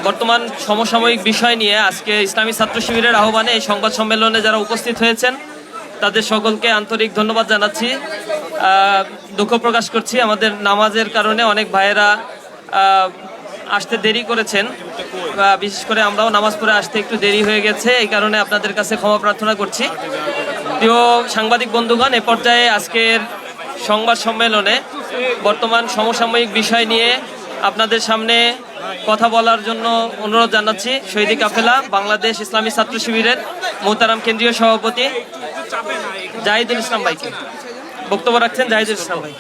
বর্তমান সমসাময়িক বিষয় নিয়ে আজকে ইসলামী ছাত্র শিবিরের আহ্বানে এই সংবাদ সম্মেলনে যারা উপস্থিত হয়েছেন তাদের সকলকে আন্তরিক ধন্যবাদ জানাচ্ছি। দুঃখ প্রকাশ করছি আমাদের নামাজের কারণে অনেক ভাইয়েরা আসতে দেরি করেছেন, বিশেষ করে আমরাও নামাজ পড়ে আসতে একটু দেরি হয়ে গেছে, এই কারণে আপনাদের কাছে ক্ষমা প্রার্থনা করছি। প্রিয় সাংবাদিক বন্ধুগণ, এ পর্যায়ে আজকের সংবাদ সম্মেলনে বর্তমান সমসাময়িক বিষয় নিয়ে আপনাদের সামনে কথা বলার জন্য অনুরোধ জানাচ্ছি শহীদ কাফেলা বাংলাদেশ ইসলামী ছাত্র শিবিরের মোহতারাম কেন্দ্রীয় সভাপতি জাহিদুল ইসলাম ভাইকে। বক্তব্য রাখছেন জাহিদুল ইসলাম ভাই।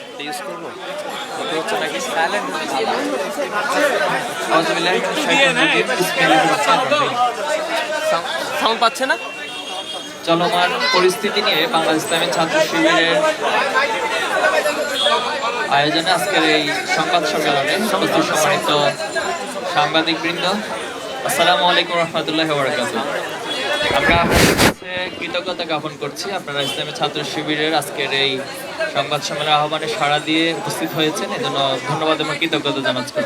সাউন্ড পাচ্ছে না? চলমান পরিস্থিতি নিয়ে বাংলাদেশ ইসলামী ছাত্র শিবিরের আয়োজনে আজকের এই সংবাদ সম্মেলনে উপস্থিত সম্মানিত সাংবাদিক বৃন্দ, আসসালামু আলাইকুম রহমতুল্লাহি ওয়া বারাকাতুহু। আমরা আপনাদের কাছে কৃতজ্ঞতা জ্ঞাপন করছি, আপনারা ইসলামী ছাত্র শিবিরের আজকের এই সংবাদ সম্মেলনের আহ্বানে সাড়া দিয়ে উপস্থিত হয়েছেন, এজন্য ধন্যবাদ এবং কৃতজ্ঞতা জানাচ্ছি।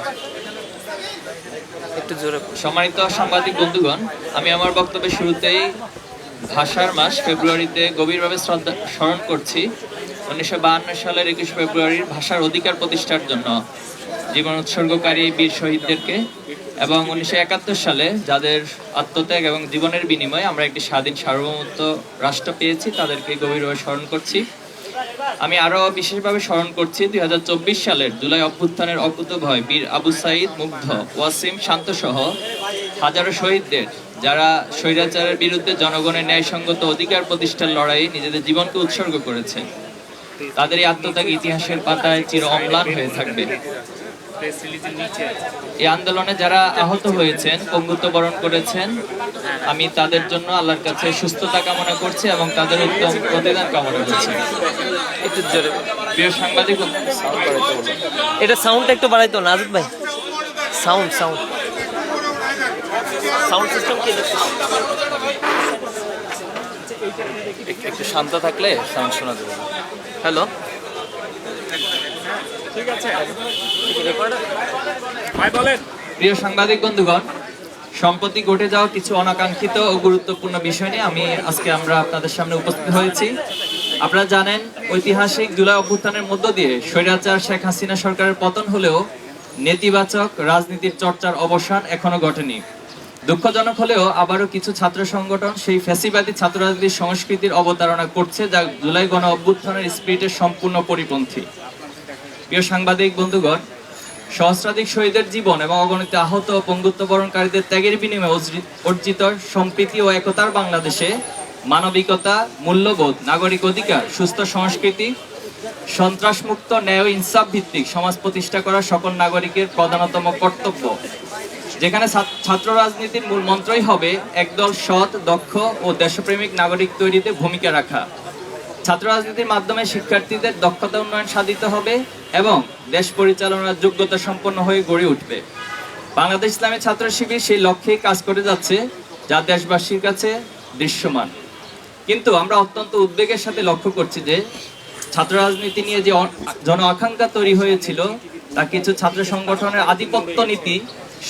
একটু জোরে। সম্মানিত সাংবাদিক বন্ধুগণ, আমি আমার বক্তব্যের শুরুতেই ভাষার মাস ফেব্রুয়ারিতে গভীরভাবে স্মরণ করছি 1952 সালের 21 ফেব্রুয়ারির ভাষার অধিকার প্রতিষ্ঠার জন্য জীবন উৎসর্গকারী বীর শহীদদেরকে, এবং 1971 সালে যাদের আত্মত্যাগ এবং জীবনের বিনিময়ে আমরা একটি স্বাধীন সার্বভৌমত্ব রাষ্ট্র পেয়েছি তাদেরকে গভীরভাবে স্মরণ করছি। আমি আরও বিশেষভাবে স্মরণ করছি 2024 সালের জুলাই অভ্যুত্থানের অকুতোভয় বীর আবু সাঈদ, মুগ্ধ, ওয়াসিম, শান্তসহ হাজারো শহীদদের, যারা স্বৈরাচারের বিরুদ্ধে জনগণের ন্যায়সঙ্গত অধিকার প্রতিষ্ঠার লড়াইয়ে নিজেদের জীবনকে উৎসর্গ করেছে। তাদের এই আত্মত্যাগ ইতিহাসের পাতায় চির অম্লান হয়ে থাকবে। এই আন্দোলনে যারা আহত হয়েছেন, পঙ্গুত্ব বরণ করেছেন, আমি তাদের জন্য আল্লাহর কাছে সুস্থতা কামনা করছি এবং তাদের উত্তম প্রতিদান কামনা করছি। একটু জোরে। প্রিয় সাংবাদিক, এটা সাউন্ডটা একটু বাড়াইতো নাজুক ভাই। সাউন্ড সাউন্ড সাউন্ড সিস্টেম কি? একটু শান্ত থাকলে সাউন্ড শোনা যাবে। হ্যালো, প্রিয় সাংবাদিক বন্ধুগণ, সম্প্রতি ঘটে যাওয়া কিছু অনাকাঙ্ক্ষিত ও গুরুত্বপূর্ণ বিষয় নিয়ে আমরা আপনাদের সামনে উপস্থিত হয়েছি। আপনারা জানেন, ঐতিহাসিক জুলাই অভ্যুত্থানের মধ্য দিয়ে স্বৈরাচার শেখ হাসিনা সরকারের পতন হলেও নেতিবাচক রাজনীতির চর্চার অবসান এখনো ঘটেনি। দুঃখজনক হলেও আবারও কিছু ছাত্র সংগঠন সেই ফ্যাসিবাদী ছাত্র রাজনীতির সংস্কৃতির অবতারণা করছে, যা জুলাই গণ অভ্যুত্থানের স্পিরিটের সম্পূর্ণ পরিপন্থী। প্রিয় সাংবাদিক বন্ধুগণ, সহস্রাধিক শহীদের জীবন এবং অগণিত আহত ও পঙ্গুত্ববরণকারীদের ত্যাগের বিনিময়ে অর্জিত সম্প্রীতি ও একতার বাংলাদেশে মানবিকতা, মূল্যবোধ, নাগরিক অধিকার, সুস্থ সংস্কৃতি, সন্ত্রাসমুক্ত, ন্যায় ও ইনসাফ ভিত্তিক সমাজ প্রতিষ্ঠা করা সকল নাগরিকের প্রধানতম কর্তব্য। যেখানে ছাত্র রাজনীতির মূল মন্ত্রই হবে একদল সৎ, দক্ষ ও দেশপ্রেমিক নাগরিক তৈরিতে ভূমিকা রাখা। ছাত্র রাজনীতির মাধ্যমে শিক্ষার্থীদের দক্ষতা উন্নয়ন সাধিত হবে এবং দেশ পরিচালনার যোগ্যতা সম্পন্ন হয়ে গড়ে উঠবে। বাংলাদেশ ইসলামী ছাত্র শিবির সেই লক্ষ্যেই কাজ করে যাচ্ছে, যা দেশবাসীর কাছে দৃশ্যমান। কিন্তু আমরা অত্যন্ত উদ্বেগের সাথে লক্ষ্য করছি যে ছাত্র রাজনীতি নিয়ে যে জন আকাঙ্ক্ষা তৈরি হয়েছিল, তা কিছু ছাত্র সংগঠনের আধিপত্য নীতি,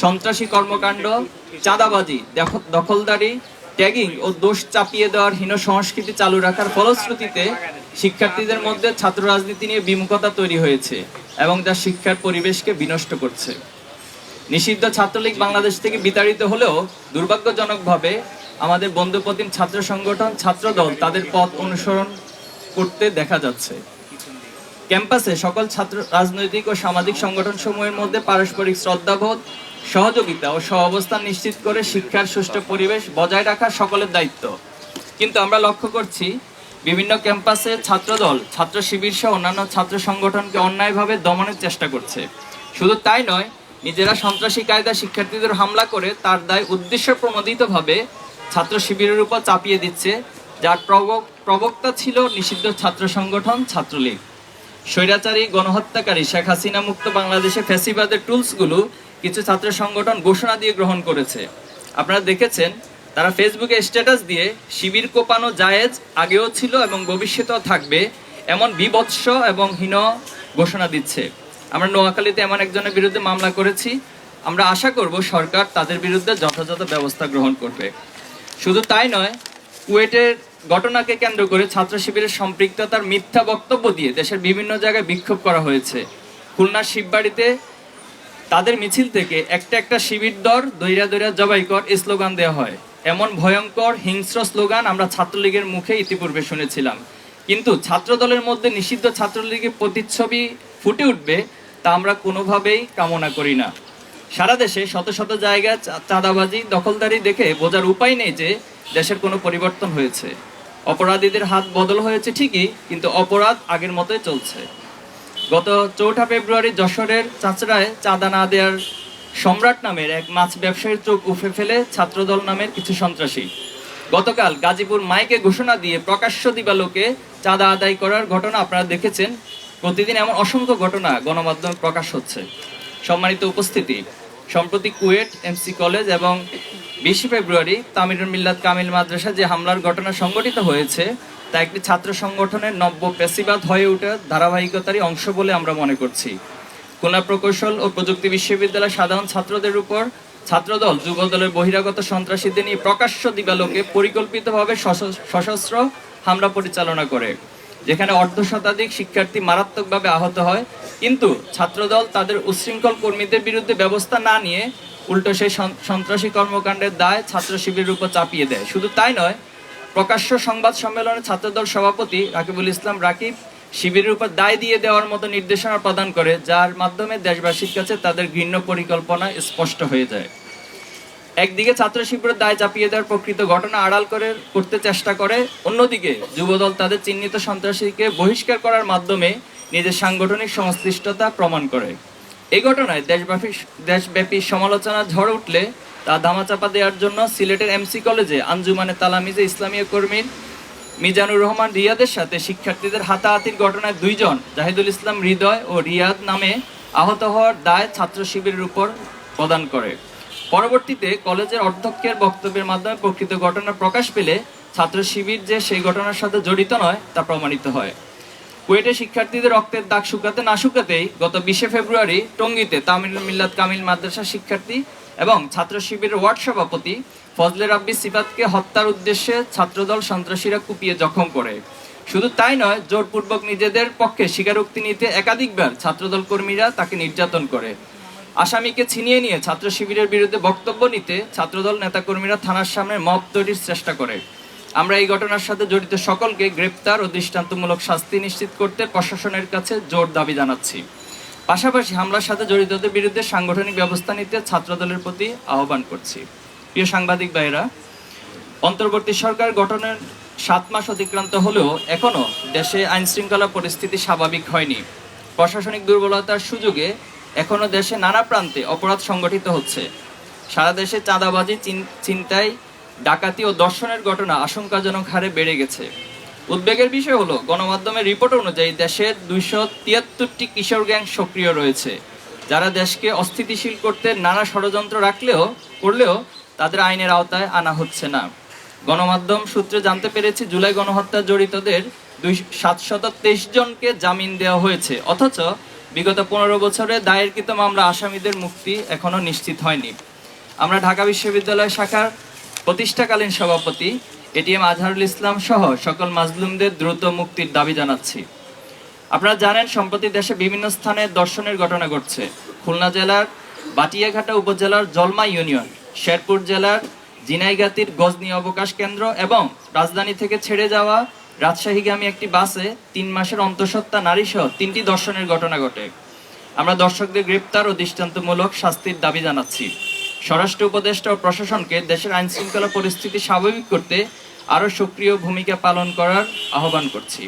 সন্ত্রাসী কর্মকাণ্ড, চাঁদাবাজি, দখলদারি, ট্যাগিং ও দোষ চাপিয়ে দেওয়ার হীন সংস্কৃতি চালু রাখার ফলশ্রুতিতে শিক্ষার্থীদের মধ্যে ছাত্র রাজনীতি নিয়ে বিমুখতা তৈরি হয়েছে এবং যা শিক্ষার পরিবেশকে বিনষ্ট করছে। নিষিদ্ধ ছাত্রলীগ বাংলাদেশ থেকে বিতাড়িত হলেও দুর্ভাগ্যজনকভাবে আমাদের বন্ধুপ্রতিম ছাত্র সংগঠন, ছাত্রদল তাদের পথ অনুসরণ করতে দেখা যাচ্ছে। ক্যাম্পাসে সকল ছাত্র রাজনৈতিক ও সামাজিক সংগঠন সমূহের মধ্যে পারস্পরিক শ্রদ্ধাবোধ, সহযোগিতা ও সহাবস্থান নিশ্চিত করে শিক্ষার সুষ্ঠু পরিবেশ বজায় রাখা সকলের দায়িত্ব। কিন্তু আমরা লক্ষ্য করছি বিভিন্ন ক্যাম্পাসে ছাত্রদল, ছাত্র শিবির সহ অন্যান্য ছাত্র সংগঠনকে অন্যায়ভাবে দমনের চেষ্টা করছে। শুধু তাই নয়, নিজেরা সন্ত্রাসী কায়দা শিক্ষার্থীদের হামলা করে তার দায় উদ্দেশ্য প্রণোদিতভাবে ছাত্র শিবিরের উপর চাপিয়ে দিচ্ছে, যার প্রবক্তা ছিল নিষিদ্ধ ছাত্র সংগঠন ছাত্রলীগ। স্বৈরাচারী গণহত্যাকারী শেখ হাসিনা মুক্ত বাংলাদেশে ফ্যাসিবাদের টুলসগুলো কিছু ছাত্র সংগঠন ঘোষণা দিয়ে গ্রহণ করেছে। আপনারা দেখেছেন, তারা ফেসবুকে স্ট্যাটাস দিয়ে শিবির কোপানো জায়েজ আগেও ছিল এবং ভবিষ্যতেও থাকবে এমন বিভৎস এবং হীন ঘোষণা দিচ্ছে। আমরা নোয়াখালীতে এমন একজনের বিরুদ্ধে মামলা করেছি, আমরা আশা করব সরকার তাদের বিরুদ্ধে যথাযথ ব্যবস্থা গ্রহণ করবে। শুধু তাই নয়, কুয়েটের ঘটনাকে কেন্দ্র করে ছাত্র শিবিরের সম্পৃক্ততার মিথ্যা বক্তব্য দিয়ে দেশের বিভিন্ন জায়গায় বিক্ষোভ করা হয়েছে। খুলনার শিববাড়িতে তাদের মিছিল থেকে একটা একটা শিবির দর দৈরা দৈরা জবাই কর এই স্লোগান দেওয়া হয়। এমন ভয়ঙ্কর হিংস্র স্লোগান আমরা ছাত্রলীগের মুখে ইতিপূর্বে শুনেছিলাম, কিন্তু ছাত্র দলের মধ্যে নিষিদ্ধ ছাত্রলীগের প্রতিচ্ছবি ফুটে উঠবে তা আমরা কোনোভাবেই কামনা করি না। সারা দেশে শত শত জায়গায় চাঁদাবাজি দখলদারি দেখে বোঝার উপায় নেই যে দেশের কোনো পরিবর্তন হয়েছে। অপরাধীদের হাত বদল হয়েছে ঠিকই, কিন্তু অপরাধ আগের মতোই চলছে। গত 4 ফেব্রুয়ারি যশোরের চাচড়ায় চাঁদা না দেওয়ার সম্রাট নামের এক মাছ ব্যবসায়ীর চোখ উফে ফেলে ছাত্রদল নামের কিছু সন্ত্রাসী গতকাল গাজীপুর মাইকে ঘোষণা দিয়ে প্রকাশ্য দিবালোকে চাঁদা আদায় করার ঘটনা আপনারা দেখেছেন। প্রতিদিন এমন অসংখ্য ঘটনা গণমাধ্যমে প্রকাশ হচ্ছে। সম্মানিত উপস্থিতি, সম্প্রতি কুয়েট এমসি কলেজ এবং 20 ফেব্রুয়ারি তামিরুল মিল্লাত কামিল মাদ্রাসা যে হামলার ঘটনা সংঘটিত হয়েছে তা একটি ছাত্র সংগঠনের নব্য পেশিবাদ হয়ে ওঠা ধারাবাহিকতারই অংশ বলে আমরা মনে করছি। খুলনা প্রকৌশল ও প্রযুক্তি বিশ্ববিদ্যালয়ের সাধারণ ছাত্রদের উপর ছাত্রদল যুবদলের বহিরাগত সন্ত্রাসীদের নিয়ে প্রকাশ্য দিবালোকে পরিকল্পিতভাবে সশস্ত্র হামলা পরিচালনা করে, যেখানে অর্ধশতাধিক শিক্ষার্থী মারাত্মকভাবে আহত হয়। কিন্তু ছাত্রদল তাদের উচ্ছৃঙ্খল কর্মীদের বিরুদ্ধে ব্যবস্থা না নিয়ে উল্টো সেই সন্ত্রাসী কর্মকাণ্ডের দায় ছাত্র শিবিরের উপর চাপিয়ে দেয়। শুধু তাই নয়, প্রকাশ্য সংবাদ সম্মেলনে ছাত্রদল সভাপতি রাকিবুল ইসলাম রাকিব শিবিরের উপর দায় দিয়ে দেওয়ার মতো নির্দেশনা প্রদান করে, যার মাধ্যমে দেশবাসীর কাছে তাদের ঘৃণ্য পরিকল্পনা স্পষ্ট হয়ে যায়। একদিকে ছাত্র শিবিরের দায় চাপিয়ে দেওয়ার প্রকৃত ঘটনা আড়াল করতে চেষ্টা করে, অন্যদিকে যুবদল তাদের চিহ্নিত সন্ত্রাসীকে বহিষ্কার করার মাধ্যমে নিজের সাংগঠনিক সংশ্লিষ্টতা প্রমাণ করে। এই ঘটনায় দেশব্যাপী সমালোচনা ঝড় উঠলে তা ধামাচাপা দেওয়ার জন্য সিলেটের এমসি কলেজে আঞ্জুমানে তালামিজে ইসলামীয় কর্মীর মিজানুর রহমান রিয়াদের সাথে শিক্ষার্থীদের হাতাহাতির ঘটনায় 2 জন জাহিদুল ইসলাম হৃদয় ও রিয়াদ নামে আহত হওয়ার দায় ছাত্র শিবিরের উপর প্রদান করে। পরবর্তীতে কলেজের অধ্যক্ষের বক্তব্যের মাধ্যমে প্রকৃত ঘটনা প্রকাশ পেলে ছাত্র শিবির যে সেই ঘটনার সাথে জড়িত নয় তা প্রমাণিত হয়। কুয়েটে শিক্ষার্থীদের রক্তের দাগ শুকাতে না শুকাতেই গত 20 ফেব্রুয়ারি টঙ্গীতে তামিরুল মিল্লাত কামিল মাদ্রাসা শিক্ষার্থী এবং ছাত্র শিবিরের ওয়ার্ড সভাপতি ফজলে রাব্বি সিফাতকে হত্যার উদ্দেশ্যে ছাত্রদল সন্ত্রাসীরা কুপিয়ে জখম করে। শুধু তাই নয়, জোরপূর্বক নিজেদের পক্ষে স্বীকারোক্তি নিতে একাধিকবার ছাত্রদল কর্মীরা তাকে নির্যাতন করে। আসামিকে ছিনিয়ে নিয়ে ছাত্র শিবিরের বিরুদ্ধে বক্তব্য নিতে ছাত্রদল নেতাকর্মীরা থানার সামনে মব তৈরির চেষ্টা করে। আমরা এই ঘটনার সাথে জড়িত সকলকে গ্রেপ্তার ও দৃষ্টান্তমূলক শাস্তি নিশ্চিত করতে প্রশাসনের কাছে জোর দাবি জানাচ্ছি। পাশাপাশি হামলার সাথে জড়িতদের বিরুদ্ধে সাংগঠনিক ব্যবস্থা নিতে ছাত্রদলের প্রতি আহ্বান করছি। প্রিয় সাংবাদিক ভাইরা, অন্তর্বর্তী সরকার গঠনের 7 মাস অতিক্রান্ত হলেও এখনো দেশে আইনশৃঙ্খলা পরিস্থিতি স্বাভাবিক হয়নি। প্রশাসনিক দুর্বলতার সুযোগে এখনো দেশে নানা প্রান্তে অপরাধ সংগঠিত হচ্ছে। সারা দেশে চাঁদাবাজি, ছিনতাই, ডাকাতি ও ধর্ষণের ঘটনা আশঙ্কাজনক হারে বেড়ে গেছে। উদ্বেগের বিষয় হলো, গণমাধ্যমের রিপোর্ট অনুযায়ী দেশের 273টি কিশোর গ্যাং সক্রিয় রয়েছে, যারা দেশকে অস্থিতিশীল করতে নানা ষড়যন্ত্র করলেও তাদের আইনের আওতায় আনা হচ্ছে না। গণমাধ্যম সূত্রে জানতে পেরেছি, জুলাই গণহত্যায় জড়িতদের 723 জনকে জামিন দেওয়া হয়েছে, অথচ বিগত 15 বছরে দায়েরকৃত মামলা আসামিদের মুক্তি এখনো নিশ্চিত হয়নি। আমরা ঢাকা বিশ্ববিদ্যালয় শাখার প্রতিষ্ঠাকালীন সভাপতি এটিএম আজহারুল ইসলাম সহ সকল মাজলুমদের দ্রুত মুক্তির দাবি জানাচ্ছি। আপনারা জানেন, সম্প্রতি দেশে বিভিন্ন স্থানে ধর্ষণের ঘটনা ঘটছে। খুলনা জেলার বাটিয়াঘাটা উপজেলার জলমা ইউনিয়ন, শেরপুর জেলার জিনাইগাতির গজনী অবকাশ কেন্দ্র এবং রাজধানী থেকে ছেড়ে যাওয়া রাজশাহীগামী একটি বাসে 3 মাসের অন্তঃসত্ত্বা নারী সহ 3টি ধর্ষণের ঘটনা ঘটে। আমরা দর্শকদের গ্রেপ্তার ও দৃষ্টান্তমূলক শাস্তির দাবি জানাচ্ছি। স্বরাষ্ট্র উপদেষ্টা ও প্রশাসনকে দেশের আইন শৃঙ্খলা পরিস্থিতি স্বাভাবিক করতে আরও সক্রিয় ভূমিকা পালন করার আহ্বান করছি,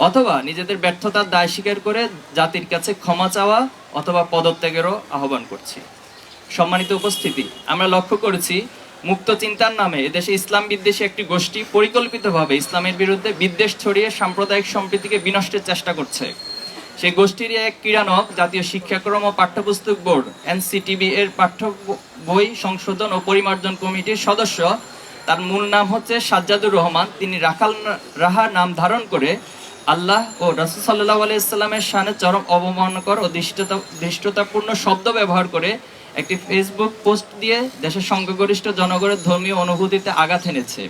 অথবা নিজেদের ব্যর্থতার দায় স্বীকার করে জাতির কাছে ক্ষমা চাওয়া অথবা পদত্যাগেরও আহ্বান করছি। সম্মানিত উপস্থিতি, আমরা লক্ষ্য করেছি মুক্ত চিন্তার নামে এদেশে ইসলাম বিদ্বেষী একটি গোষ্ঠী পরিকল্পিতভাবে ইসলামের বিরুদ্ধে বিদ্বেষ ছড়িয়ে সাম্প্রদায়িক সম্প্রীতিকে বিনষ্টের চেষ্টা করছে। সেই গোষ্ঠীর এক ক্রীড়ানক জাতীয় শিক্ষাক্রম ও পাঠ্যপুস্তক বোর্ড এনসিটিবি এর পাঠ্য বই সংশোধন ও পরিমার্জন কমিটির সদস্য, তার মূল নাম হচ্ছে সাজ্জাদুর রহমান। তিনি রাহা নাম ধারণ করে আল্লাহ ও রাসূল সাল্লাল্লাহু আলাইহি ওয়াসাল্লামের শানে চরম অবমাননাকর ও ধৃষ্টতাপূর্ণ শব্দ ব্যবহার করে একটি ফেসবুক পোস্ট দিয়ে দেশের সংখ্যাগরিষ্ঠ জনগণের ধর্মীয় অনুভূতিতে আঘাত এনেছে,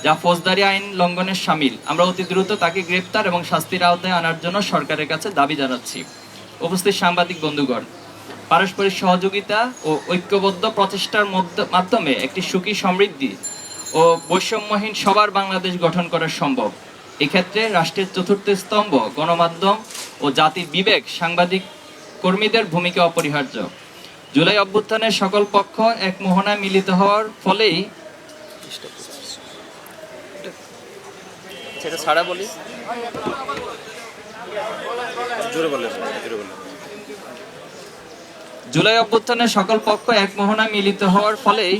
যা ফৌজদারি আইন লঙ্ঘনের শামিল। আমরা অতি দ্রুত তাকে গ্রেপ্তার এবং শাস্তির আওতায় আনার জন্য সরকারের কাছে দাবি জানাচ্ছি। উপস্থিত সাংবাদিক বন্ধুগণ, পারস্পরিক সহযোগিতা ও ঐক্যবদ্ধ প্রচেষ্টার মাধ্যমে একটি সুখী, সমৃদ্ধি ও বৈষম্যহীন সবার বাংলাদেশ গঠন করা সম্ভব। এক্ষেত্রে রাষ্ট্রের চতুর্থ স্তম্ভ গণমাধ্যম ও জাতির বিবেক, সাংবাদিক কর্মীদের ভূমিকা অপরিহার্য। জুলাই অভ্যুত্থানের সকল পক্ষ এক মোহনায় মিলিত হওয়ার ফলেই জুলাই অভ্যুত্থানের সকল পক্ষ এক মোহনায় মিলিত হওয়ার ফলেই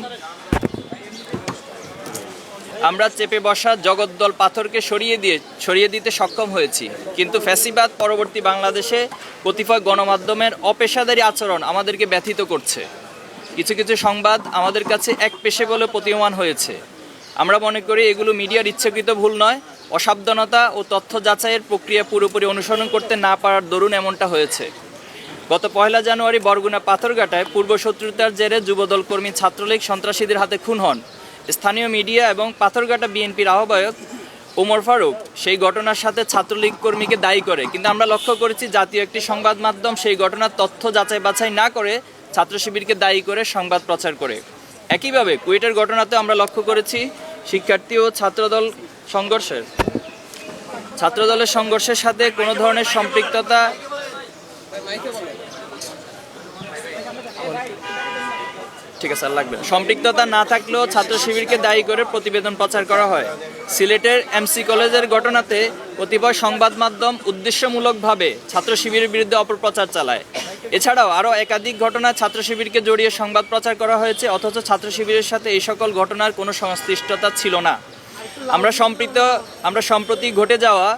আমরা চেপে বসা জগদ্দল পাথরকে সরিয়ে দিতে সক্ষম হয়েছি। কিন্তু ফ্যাসিবাদ পরবর্তী বাংলাদেশে কতিপয় গণমাধ্যমের অপেশাদারী আচরণ আমাদেরকে ব্যথিত করছে। কিছু কিছু সংবাদ আমাদের কাছে একপেশে বলে প্রতীয়মান হয়েছে। আমরা মনে করি এগুলো মিডিয়ার ইচ্ছাকৃত ভুল নয়, অসাবধানতা ও তথ্য যাচাইয়ের প্রক্রিয়া পুরোপুরি অনুসরণ করতে না পারার দরুন এমনটা হয়েছে। গত 1 জানুয়ারি বরগুনা পাথরঘাটায় পূর্বশত্রুতার জেরে যুবদল কর্মী ছাত্রলীগ সন্ত্রাসীদের হাতে খুন হন স্থানীয় মিডিয়া এবং পাথরঘাটা বিএনপির আহ্বায়ক ওমর ফারুক সেই ঘটনার সাথে ছাত্রলীগ কর্মীকে দায়ী করে। কিন্তু আমরা লক্ষ্য করেছি জাতীয় একটি সংবাদ মাধ্যম সেই ঘটনার তথ্য যাচাই বাছাই না করে ছাত্র শিবিরকে দায়ী করে সংবাদ প্রচার করে। একইভাবে কুয়েটের ঘটনাতে আমরা লক্ষ্য করেছি শিক্ষার্থী ও ছাত্রদলের সংঘর্ষের সাথে কোনো ধরনের সম্পৃক্ততা সম্পৃক্ততা না থাকলেও ছাত্র শিবিরকে দায়ী করে প্রতিবেদন প্রচার করা হয়। সিলেটের এমসি কলেজের ঘটনাতে কতিপয় সংবাদ মাধ্যম উদ্দেশ্যমূলকভাবে ছাত্র শিবিরের বিরুদ্ধে অপপ্রচার চালায়। এছাড়াও আরও একাধিক ঘটনায় ছাত্র শিবিরকে জড়িয়ে সংবাদ প্রচার করা হয়েছে, অথচ ছাত্র শিবিরের সাথে এই সকল ঘটনার কোনো সংশ্লিষ্টতা ছিল না। আমরা সম্প্রতি ঘটে যাওয়া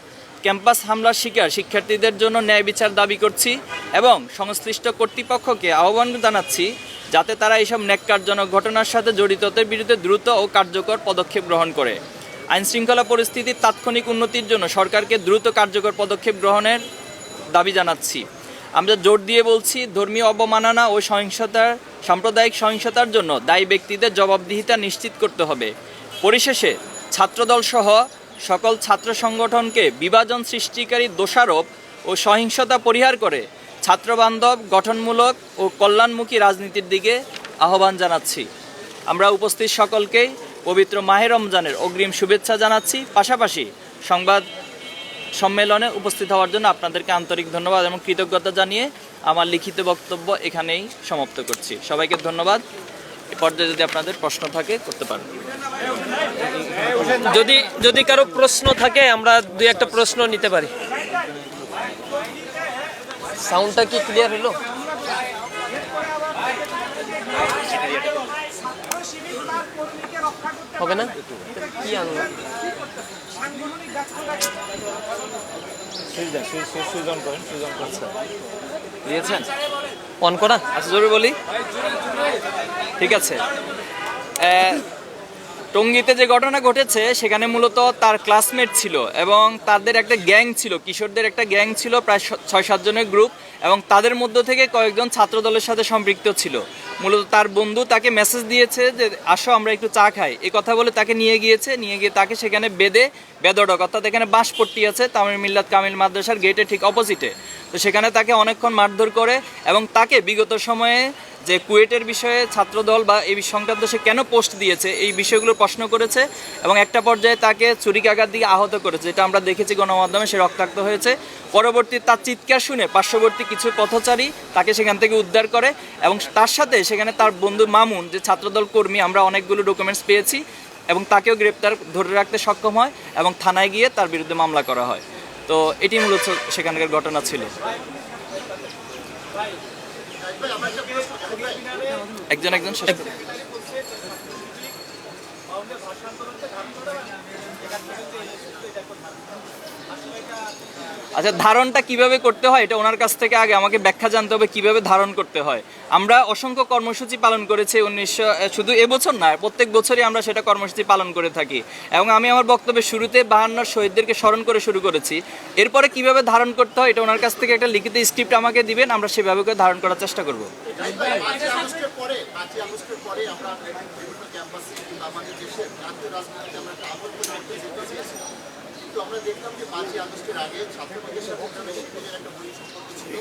ক্যাম্পাস হামলার শিকার শিক্ষার্থীদের জন্য ন্যায় বিচার দাবি করছি এবং সংশ্লিষ্ট কর্তৃপক্ষকে আহ্বান জানাচ্ছি যাতে তারা এইসব ন্যাক্কারজনক ঘটনার সাথে জড়িতদের বিরুদ্ধে দ্রুত ও কার্যকর পদক্ষেপ গ্রহণ করে। আইনশৃঙ্খলা পরিস্থিতির তাৎক্ষণিক উন্নতির জন্য সরকারকে দ্রুত কার্যকর পদক্ষেপ গ্রহণের দাবি জানাচ্ছি। আমরা জোর দিয়ে বলছি, ধর্মীয় অবমাননা ও সাম্প্রদায়িক সহিংসতার জন্য দায়ী ব্যক্তিদের জবাবদিহিতা নিশ্চিত করতে হবে। পরিশেষে ছাত্রদল সহ সকল ছাত্র সংগঠনকে বিভাজন সৃষ্টিকারী দোষারোপ ও সহিংসতা পরিহার করে ছাত্রবান্ধব, গঠনমূলক ও কল্যাণমুখী রাজনীতির দিকে আহ্বান জানাচ্ছি। আমরা উপস্থিত সকলকেই পবিত্র মাহে রমজানের অগ্রিম শুভেচ্ছা জানাচ্ছি। পাশাপাশি সংবাদ সম্মেলনে উপস্থিত হওয়ার জন্য আপনাদেরকে আন্তরিক ধন্যবাদ এবং কৃতজ্ঞতা জানিয়ে আমার লিখিত বক্তব্য এখানেই সমাপ্ত করছি। সবাইকে ধন্যবাদ। এ পর্যায়ে যদি আপনাদের প্রশ্ন থাকে করতে পারেন। যদি কারো প্রশ্ন থাকে আমরা 2-1টা প্রশ্ন নিতে পারি। সাউন্ডটা কি ক্লিয়ার হলো? হবে না? কি আনলো? দিয়েছেন অন করা? আচ্ছা, জরুরি বলি, ঠিক আছে। টঙ্গীতে যে ঘটনা ঘটেছে সেখানে মূলত তার ক্লাসমেট ছিল এবং তাদের একটা গ্যাং ছিল, কিশোরদের একটা গ্যাং ছিল, প্রায় 6-7 জনের গ্রুপ, এবং তাদের মধ্য থেকে কয়েকজন ছাত্র দলের সাথে সম্পৃক্ত ছিল। মূলত তার বন্ধু তাকে মেসেজ দিয়েছে যে আসো আমরা একটু চা খাই, এই কথা বলে তাকে নিয়ে গিয়ে তাকে সেখানে বেদড়ক, অর্থাৎ এখানে বাঁশপট্টি আছে তামিল মিল্লাত কামিল মাদ্রাসার গেটের ঠিক অপোজিটে, তো সেখানে তাকে অনেকক্ষণ মারধর করে এবং তাকে বিগত সময়ে যে কুয়েটের বিষয়ে ছাত্রদল বা এই সংক্রান্ত সে কেন পোস্ট দিয়েছে এই বিষয়গুলো প্রশ্ন করেছে এবং একটা পর্যায়ে তাকে ছুরিকাঘাত দিয়ে আহত করেছে, যেটা আমরা দেখেছি গণমাধ্যমে। সে রক্তাক্ত হয়েছে। পরবর্তী তার চিৎকার শুনে পার্শ্ববর্তী কিছু পথচারী তাকে সেখান থেকে উদ্ধার করে এবং তার সাথে সেখানে তার বন্ধু মামুন, যে ছাত্রদল কর্মী, আমরা অনেকগুলো ডকুমেন্টস পেয়েছি এবং তাকেও ধরে রাখতে সক্ষম হয় এবং থানায় গিয়ে তার বিরুদ্ধে মামলা করা হয়। তো এটি মূলত সেখানকার ঘটনা ছিল। একজন শেষ করে। আচ্ছা, ধারণটা কিভাবে করতে হয় এটা ওনার কাছ থেকে আগে আমাকে ব্যাখ্যা জানতে হবে কিভাবে ধারণ করতে হয়। আমরা অসংখ্য কর্মসূচি পালন করেছি শুধু এবছর না, প্রত্যেক বছরই আমরা সেটা কর্মসূচি পালন করে থাকি। এবং আমি আমার বক্তব্যের শুরুতে 52 শহীদদেরকে স্মরণ করে শুরু করেছি। এরপরে কিভাবে ধারণ করতে হয় এটা ওনার কাছ থেকে একটা লিখিত স্ক্রিপ্ট আমাকে দিবেন, আমরা সেভাবে করে ধারণ করার চেষ্টা করব। কিন্তু আমরা দেখলাম যে 5ই আগস্টের আগে ছাত্রলীগের সাথে শিবিরের একটা বৈরী সম্পর্ক ছিল,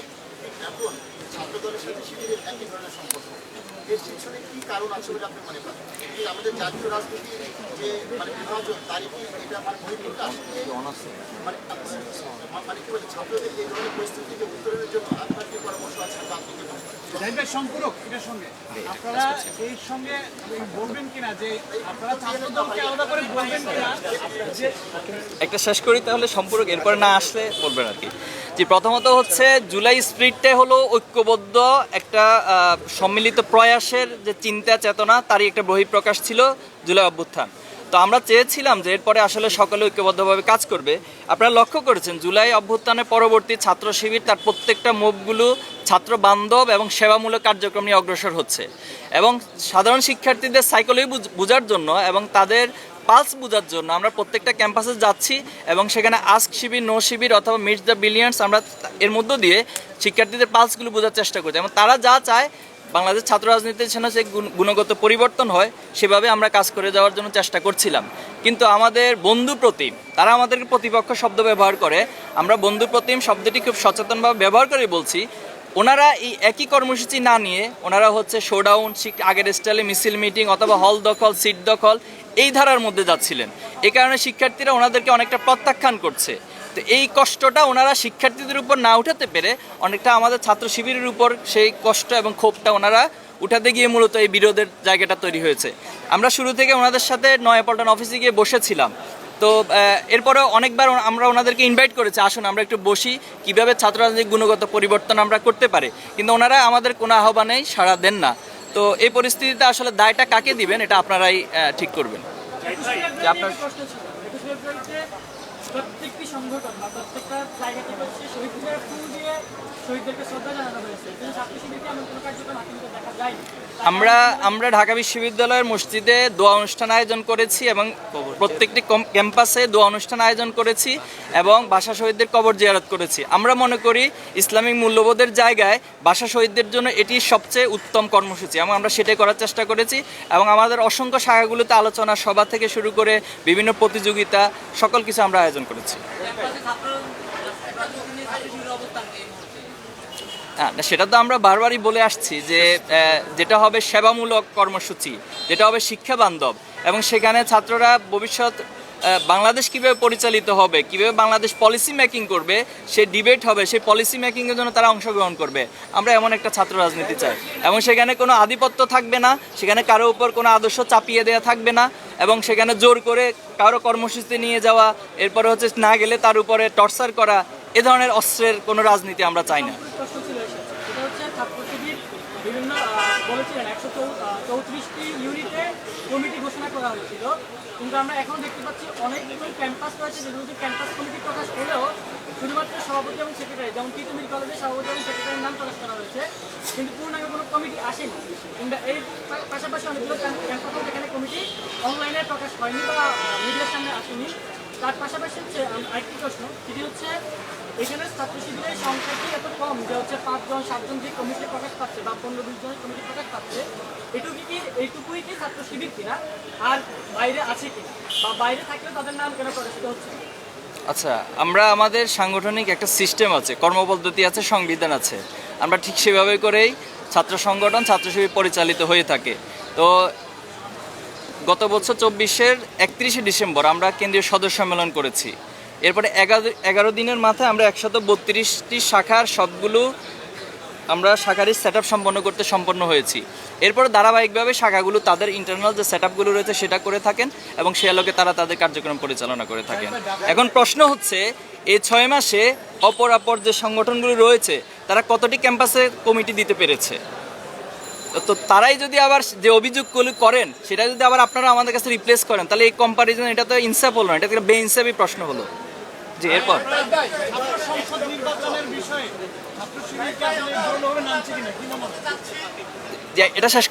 এখন ছাত্রদলের সাথে শিবিরের একই ধরনের সম্পর্ক। এর পিছনে কি কারণ আছে বলে আপনি মনে করেন? কি আমাদের জাতীয় রাজনীতির যে বিভাজন তারই কি এটা বহিঃপ্রকাশ? মানে কি বলে ছাত্রদের এই ধরনের পরিস্থিতি থেকে উত্তরণের জন্য আপনার কি পরামর্শ আছে বা আপনি কি মনে করেন? সম্পূরক এটার সঙ্গে আপনারা এই সঙ্গে বলবেন কিনা যে আপনারা ছাত্রদলকে আলাদা করে বলবেন কিনা যে একটা শেষ করি তাহলে সম্পূরক, এরপরে না আসলে বলবেন আর কি। যে প্রথমত হচ্ছে জুলাই স্প্রিটটা হলো ঐক্যবদ্ধ একটা সম্মিলিত প্রয়াসের যে চিন্তা চেতনা, তারই একটা বহিঃপ্রকাশ ছিল জুলাই অভ্যুত্থান। তো আমরা চেয়েছিলাম যে এরপরে আসলে সকলে ঐক্যবদ্ধভাবে কাজ করবে। আপনারা লক্ষ্য করেছেন জুলাই অভ্যুত্থানের পরবর্তী ছাত্র শিবির তার প্রত্যেকটা মুভগুলো ছাত্র বান্ধব এবং সেবামূলক কার্যক্রম নিয়ে অগ্রসর হচ্ছে। এবং সাধারণ শিক্ষার্থীদের সাইকোলজি বোঝার জন্য এবং তাদের পালস বোঝার জন্য আমরা প্রত্যেকটা ক্যাম্পাসে যাচ্ছি এবং সেখানে আস্ক শিবির, নো শিবির অথবা মিট দ্য বিলিয়ন্স, আমরা এর মধ্য দিয়ে শিক্ষার্থীদের পালসগুলো বোঝার চেষ্টা করছি এবং তারা যা চায় বাংলাদেশ ছাত্র রাজনীতির জন্য যে গুণগত পরিবর্তন হয় সেভাবে আমরা কাজ করে যাওয়ার জন্য চেষ্টা করছিলাম। কিন্তু আমাদের বন্ধু প্রতিম, তারা আমাদেরকে প্রতিপক্ষ শব্দ ব্যবহার করে, আমরা বন্ধু প্রতিম শব্দটি খুব সচেতনভাবে ব্যবহার করে বলছি। ওনারা এই একই কর্মসূচি না নিয়ে ওনারা হচ্ছে শোডাউন, আগের স্টাইলে মিছিল মিটিং অথবা হল দখল, সিট দখল এই ধারার মধ্যে যাচ্ছিলেন। এই কারণে শিক্ষার্থীরা ওনাদেরকে অনেকটা প্রত্যাখ্যান করছে। তো এই কষ্টটা ওনারা শিক্ষার্থীদের উপর না উঠাতে পেরে অনেকটা আমাদের ছাত্র শিবিরের উপর সেই কষ্ট এবং ক্ষোভটা ওনারা উঠাতে গিয়ে মূলত এই বিরোধের জায়গাটা তৈরি হয়েছে। আমরা শুরু থেকে ওনাদের সাথে নয়াপল্টন অফিসে গিয়ে বসেছিলাম। তো এরপরে অনেকবার আমরা ওনাদেরকে ইনভাইট করেছি, আসুন আমরা একটু বসি, কীভাবে ছাত্র রাজনীতির গুণগত পরিবর্তন আমরা করতে পারি, কিন্তু ওনারা আমাদের কোনো আহ্বানেই সাড়া দেন না। তো এই পরিস্থিতিতে আসলে দায়টা কাকে দিবেন এটা আপনারাই ঠিক করবেন। আপনার প্রত্যেকটি সংগঠন বা প্রত্যেকটা জায়গা থেকে হচ্ছে শহীদদের ফুল দিয়ে শহীদদেরকে শ্রদ্ধা জানানো হয়েছে, কিন্তু ছাত্র শিবিরকে এমন কোনো কার্যক্রম কিন্তু দেখা যায়নি। আমরা ঢাকা বিশ্ববিদ্যালয়ের মসজিদে দোয়া অনুষ্ঠান আয়োজন করেছি এবং প্রত্যেকটি ক্যাম্পাসে দোয়া অনুষ্ঠান আয়োজন করেছি এবং ভাষা শহীদদের কবর জিয়ারত করেছি। আমরা মনে করি ইসলামিক মূল্যবোধের জায়গায় ভাষা শহীদদের জন্য এটি সবচেয়ে উত্তম কর্মসূচি এবং আমরা সেটাই করার চেষ্টা করেছি। এবং আমাদের অসংখ্য শাখাগুলোতে আলোচনা সভা থেকে শুরু করে বিভিন্ন প্রতিযোগিতা সকল কিছু আমরা আয়োজন করেছি। হ্যাঁ, সেটা তো আমরা বারবারই বলে আসছি যে যেটা হবে সেবামূলক কর্মসূচি, যেটা হবে শিক্ষা বান্ধব এবং সেখানে ছাত্ররা ভবিষ্যৎ বাংলাদেশ কীভাবে পরিচালিত হবে, কীভাবে বাংলাদেশ পলিসি মেকিং করবে, সেই ডিবেট হবে, সেই পলিসি মেকিংয়ের জন্য তারা অংশগ্রহণ করবে। আমরা এমন একটা ছাত্র রাজনীতি চাই এবং সেখানে কোনো আধিপত্য থাকবে না, সেখানে কারো উপর কোনো আদর্শ চাপিয়ে দেওয়া থাকবে না এবং সেখানে জোর করে কারো কর্মসূচি নিয়ে যাওয়া, এরপরে হচ্ছে না গেলে তার উপরে টর্চার করা, এ ধরনের অস্ত্রের কোনো রাজনীতি আমরা চাই না। সেটা হচ্ছে ছাত্র শিবির বিভিন্ন বলেছিলেন 134টি ইউনিটে কমিটি ঘোষণা করা হয়েছিল, কিন্তু আমরা এখন দেখতে পাচ্ছি অনেকগুলো ক্যাম্পাস রয়েছে যেগুলোতে ক্যাম্পাস কমিটি প্রকাশ হলেও শুধুমাত্র সভাপতি এবং সেক্রেটারি, যেমন তিতুমির কলেজের সভাপতি এবং সেক্রেটারির নাম প্রকাশ করা হয়েছে, কিন্তু পূর্ণাঙ্গ কোনো কমিটি আসেনি। কিংবা এই পাশাপাশি অনেকগুলো ক্যাম্পাস যেখানে কমিটি অনলাইনে প্রকাশ হয়নি বা মিডিয়ার সামনে আসেনি। তার পাশাপাশি হচ্ছে আরেকটি প্রশ্ন, সেটি হচ্ছে এখানে ছাত্র শিবিরের সংখ্যাটি এত কম যে হচ্ছে 5 জন 7 জন যে কমিটি প্রকাশ পাচ্ছে বা 15-20 জনের কমিটি প্রকাশ পাচ্ছে, এইটুকুই কি ছাত্র শিবির কিনা, আর বাইরে আছে কিনা, বা বাইরে থাকলেও তাদের নাম কেন প্রকাশিত হচ্ছে? আচ্ছা, আমরা আমাদের সাংগঠনিক একটা সিস্টেম আছে, কর্মপদ্ধতি আছে, সংবিধান আছে, আমরা ঠিক সেভাবে করেই ছাত্র সংগঠন, ছাত্র শিবির পরিচালিত হয়ে থাকে। তো গত বছর 24-এর 31শে ডিসেম্বর আমরা কেন্দ্রীয় সদস্য সম্মেলন করেছি। এরপরে 11 দিনের মাথায় আমরা 132টি শাখার সবগুলো আমরা শাখারই সেট আপ সম্পন্ন হয়েছি। এরপরে ধারাবাহিকভাবে শাখাগুলো তাদের ইন্টারনাল যে সেট আপগুলো রয়েছে সেটা করে থাকেন এবং সে আলোকে তারা তাদের কার্যক্রম পরিচালনা করে থাকেন। এখন প্রশ্ন হচ্ছে এই 6 মাসে অপর যে সংগঠনগুলো রয়েছে তারা কতটি ক্যাম্পাসে কমিটি দিতে পেরেছে? তো তারাই যদি আবার যে অভিযোগগুলো করেন সেটা যদি আবার আপনারা আমাদের কাছে রিপ্লেস করেন, তাহলে এই কম্পারিজন এটা তো ইনসাফ হলো না, এটা বেইনসাফি প্রশ্ন হলো। জি এরপর সংসদ নির্বাচনের বিষয়ে ছাত্র শিবিরকে আসলে জোরালোভাবে নামছে কিনা কি মনে হয়? যে এটা শেষ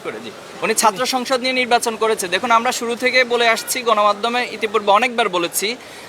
করে জি উনি ছাত্র সংসদ নিয়ে নির্বাচন করেছে। দেখুন আমরা শুরু থেকে বলে আসছি, গণমাধ্যমে ইতিপূর্বে অনেকবার বলেছি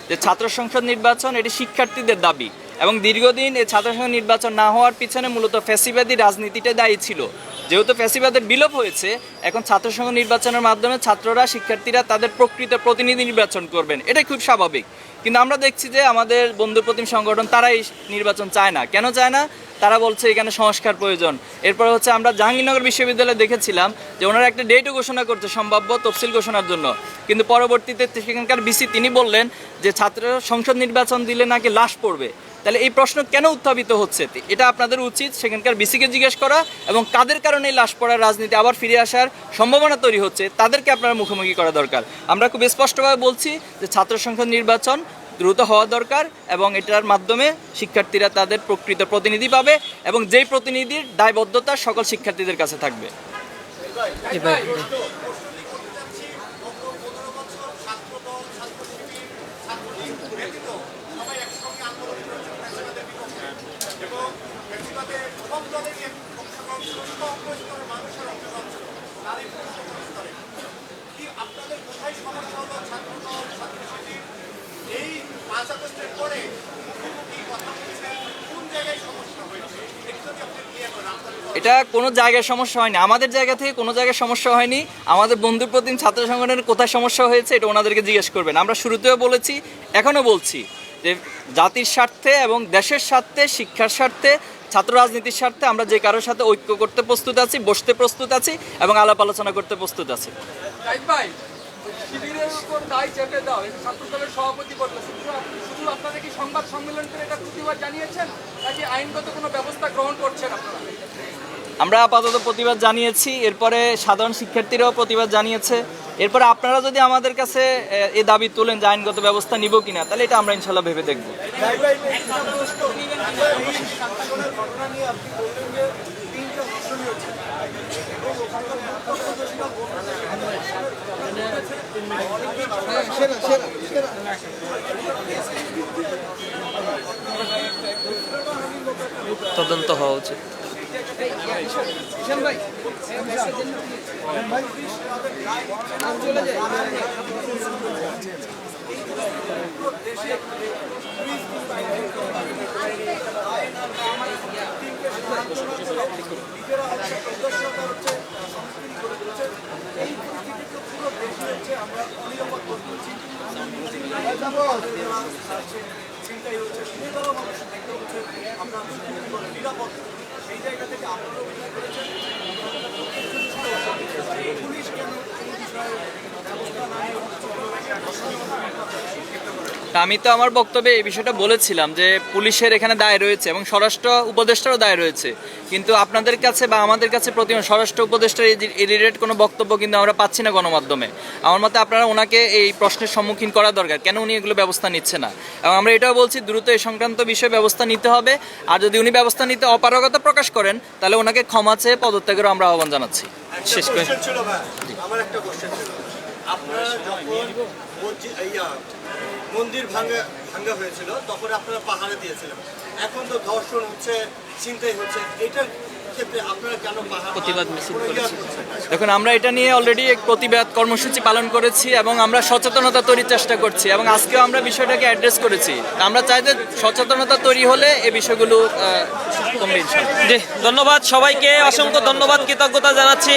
যে ছাত্র সংসদ নির্বাচন এটি শিক্ষার্থীদের দাবি, এবং দীর্ঘদিন এই ছাত্র সংসদ নির্বাচন না হওয়ার পিছনে মূলত ফ্যাসিবাদী রাজনীতিটা দায়ী ছিল। যেহেতু ফ্যাসিবাদের বিলোপ হয়েছে, এখন ছাত্র সংসদ নির্বাচনের মাধ্যমে ছাত্ররা, শিক্ষার্থীরা তাদের প্রকৃত প্রতিনিধি নির্বাচন করবেন, এটাই খুব স্বাভাবিক। কিন্তু আমরা দেখছি যে আমাদের বন্ধু প্রতিম সংগঠন তারাই নির্বাচন চায় না। কেন চায় না? তারা বলছে এখানে সংস্কার প্রয়োজন। এরপর হচ্ছে আমরা জাহাঙ্গীরনগর বিশ্ববিদ্যালয়ে দেখেছিলাম যে ওনারা একটা ডেটও ঘোষণা করছে সম্ভাব্য তফসিল ঘোষণার জন্য, কিন্তু পরবর্তীতে সেখানকার ভিসি তিনি বললেন যে ছাত্র সংসদ নির্বাচন দিলে নাকি লাশ পড়বে। তাহলে এই প্রশ্ন কেন উত্থাপিত হচ্ছে? এটা আপনাদের উচিত সেখানকার বিসিকে জিজ্ঞেস করা, এবং কাদের কারণে এই লাশ পড়ার রাজনীতি আবার ফিরে আসার সম্ভাবনা তৈরি হচ্ছে তাদেরকে আপনারা মুখোমুখি করা দরকার। আমরা খুব স্পষ্টভাবে বলছি যে ছাত্র সংসদ নির্বাচন দ্রুত হওয়া দরকার, এবং এটার মাধ্যমে শিক্ষার্থীরা তাদের প্রকৃত প্রতিনিধি পাবে, এবং যেই প্রতিনিধির দায়বদ্ধতা সকল শিক্ষার্থীদের কাছে থাকবে। এই 5 আগস্টের পরে কি কথা বলছেন, কোন জায়গায় সমস্যা হয়েছে একটু যদি আপনি ক্লিয়ার করেন। এটা কোনো জায়গায় সমস্যা হয়নি, আমাদের জায়গা থেকে কোনো জায়গায় সমস্যা হয়নি। আমাদের বন্ধুর প্রতিম ছাত্র সংগঠনের কোথায় সমস্যা হয়েছে এটা ওনাদেরকে জিজ্ঞেস করবেন। আমরা শুরুতেও বলেছি, এখনও বলছি যে জাতির স্বার্থে এবং দেশের স্বার্থে, শিক্ষার স্বার্থে, ছাত্র রাজনীতির স্বার্থে আমরা যে কারোর সাথে ঐক্য করতে প্রস্তুত আছি, বসতে প্রস্তুত আছি, এবং আলাপ আলোচনা করতে প্রস্তুত আছি। শিবিরের উপর দায় চেপে দাও, এটা ছাত্র দলের সভাপতি বললেন। শুধু আপনারা কি সংবাদ সম্মেলন করে এটা প্রতিবাদ জানিয়েছেন, নাকি আইনগত কোনো ব্যবস্থা গ্রহণ করছেন আপনারা? আমরা আপাতত প্রতিবাদ জানিয়েছি, এরপরে সাধারণ শিক্ষার্থীরাও প্রতিবাদ জানিয়েছে। এরপরে আপনারা যদি আমাদের কাছে এই দাবি তোলেন যে আইনগত ব্যবস্থা নিব কিনা, তাহলে এটা আমরা ইনশাল্লাহ ভেবে দেখব। তদন্ত হওয়া উচিত। আমি তো আমার বক্তব্যে এই বিষয়টা বলেছিলাম যে পুলিশের এখানে দায় রয়েছে এবং স্বরাষ্ট্র উপদেষ্টারও দায় রয়েছে, কিন্তু আপনাদের কাছে বা আমাদের কাছে প্রতিদিন স্বরাষ্ট্র উপদেষ্টার এই রিলেটেড কোনো বক্তব্য কিন্তু আমরা পাচ্ছি না গণমাধ্যমে। আমার মতে আপনারা ওনাকে এই প্রশ্নের সম্মুখীন করা দরকার, কেন উনি এগুলো ব্যবস্থা নিচ্ছে না। এবং আমরা এটাও বলছি দ্রুত এই সংক্রান্ত বিষয়ে ব্যবস্থা নিতে হবে, আর যদি উনি ব্যবস্থা নিতে অপারগতা প্রকাশ করেন তাহলে ওনাকে ক্ষমা চেয়ে পদত্যাগেরও আমরা আহ্বান জানাচ্ছি। শেষ করে ছিল ভাই, আমার একটা কোশ্চেন ছিল, আপনারা যখন মন্দির ভাঙ্গা হয়েছিল তখন আপনারা পাহাড়ে দিয়েছিলেন, এখন তো ধর্ষণ হচ্ছে, ছিনতাই হচ্ছে, এটার ক্ষেত্রে আপনারা কেন পাহাড় প্রতিবাদ মিছিল করেছি। দেখুন আমরা এটা নিয়ে অলরেডি এক প্রতিবাদ কর্মসূচি পালন করেছি এবং আমরা সচেতনতা তৈরির চেষ্টা করছি, এবং আজকেও আমরা বিষয়টাকে অ্যাড্রেস করেছি। আমরা চাই যে সচেতনতা তৈরি হলে এই বিষয়গুলো কমবে ইনশাআল্লাহ। জি, ধন্যবাদ সবাইকে, অসংখ্য ধন্যবাদ, কৃতজ্ঞতা জানাচ্ছি।